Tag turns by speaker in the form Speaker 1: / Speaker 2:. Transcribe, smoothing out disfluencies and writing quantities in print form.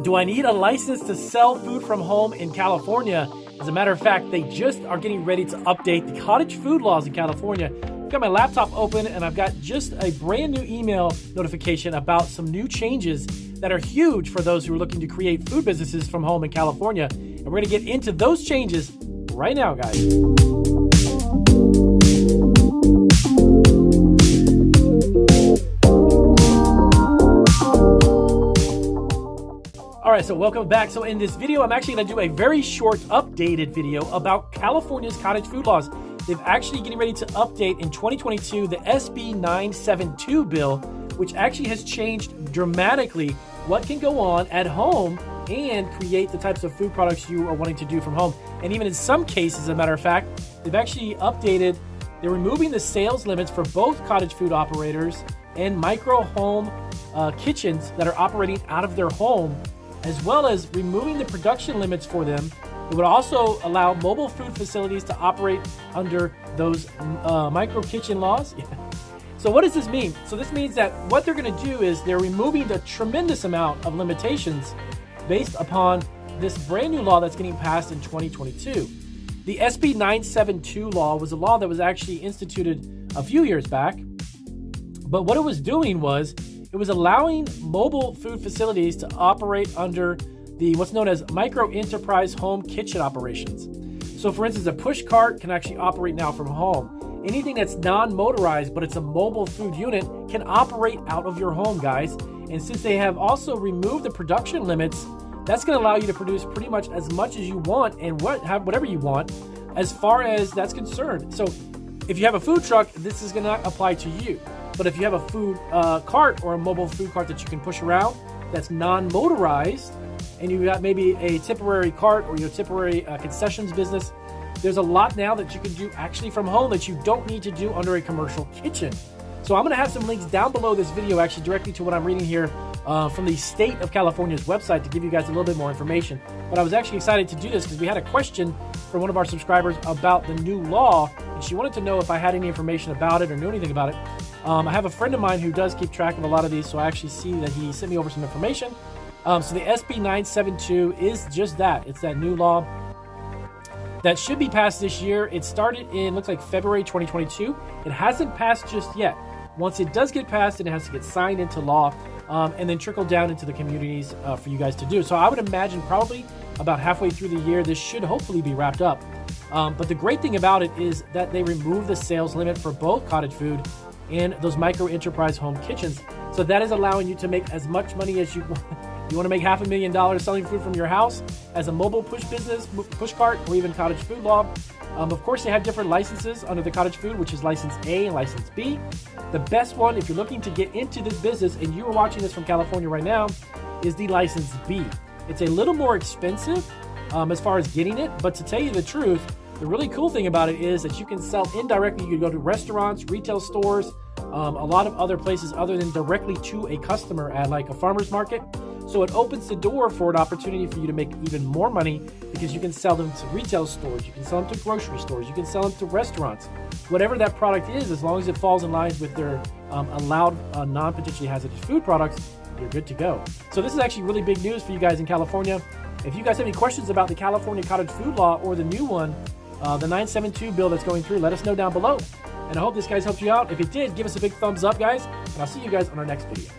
Speaker 1: Do I need a license to sell food from home in California? As a matter of fact, they just are getting ready to update the cottage food laws in California. I've got my laptop open and I've got just a brand new email notification about some new changes that are huge for those who are looking to create food businesses from home in California. And we're going to get into those changes right now, guys. All right, so welcome back. So in this video, I'm actually going to do a very short updated video about California's cottage food laws. They've actually getting ready to update in 2022 the SB 972 bill, which actually has changed dramatically what can go on at home and create the types of food products you are wanting to do from home. And even in some cases, as a matter of fact, they've actually updated, they're removing the sales limits for both cottage food operators and micro home kitchens that are operating out of their home, as well as removing the production limits for them. It would also allow mobile food facilities to operate under those micro kitchen laws. So what does this mean? So this means that what they're going to do is they're removing the tremendous amount of limitations based upon this brand new law that's getting passed in 2022. The SB 972 law was a law that was actually instituted a few years back, but what it was doing was it was allowing mobile food facilities to operate under the what's known as micro enterprise home kitchen operations. So for instance, a push cart can actually operate now from home. Anything that's non-motorized, but it's a mobile food unit, can operate out of your home, guys. And since they have also removed the production limits, that's going to allow you to produce pretty much as you want and have whatever you want as far as that's concerned. So if you have a food truck, this is going to apply to you. But if you have a food cart or a mobile food cart that you can push around that's non-motorized, and you've got maybe a temporary cart or your temporary concessions business, there's a lot now that you can do actually from home that you don't need to do under a commercial kitchen. So I'm going to have some links down below this video actually directly to what I'm reading here from the state of California's website to give you guys a little bit more information. But I was actually excited to do this because we had a question from one of our subscribers about the new law, and she wanted to know if I had any information about it or knew anything about it. I have a friend of mine who does keep track of a lot of these, so I actually see that he sent me over some information. So the SB 972 is just that. It's that new law that should be passed this year. It started in, looks like February 2022. It hasn't passed just yet. Once it does get passed, then it has to get signed into law and then trickle down into the communities for you guys to do. So I would imagine probably about halfway through the year, this should hopefully be wrapped up. But the great thing about it is that they remove the sales limit for both cottage food and those micro enterprise home kitchens. So that is allowing you to make as much money as you want. You want to make $500,000 selling food from your house as a mobile push business, push cart, or even cottage food law. Of course, they have different licenses under the cottage food, which is license A and license B. The best one, if you're looking to get into this business and you are watching this from California right now, is the license B. It's a little more expensive as far as getting it, but to tell you the truth, the really cool thing about it is that you can sell indirectly. You can go to restaurants, retail stores, a lot of other places other than directly to a customer at like a farmer's market. So it opens the door for an opportunity for you to make even more money because you can sell them to retail stores, you can sell them to grocery stores, you can sell them to restaurants. Whatever that product is, as long as it falls in line with their allowed non-potentially hazardous food products, you're good to go. So this is actually really big news for you guys in California. If you guys have any questions about the California cottage food law or the new one, the 972 bill that's going through, let us know down below. And I hope this guys helped you out. If it did, give us a big thumbs up, guys. And I'll see you guys on our next video.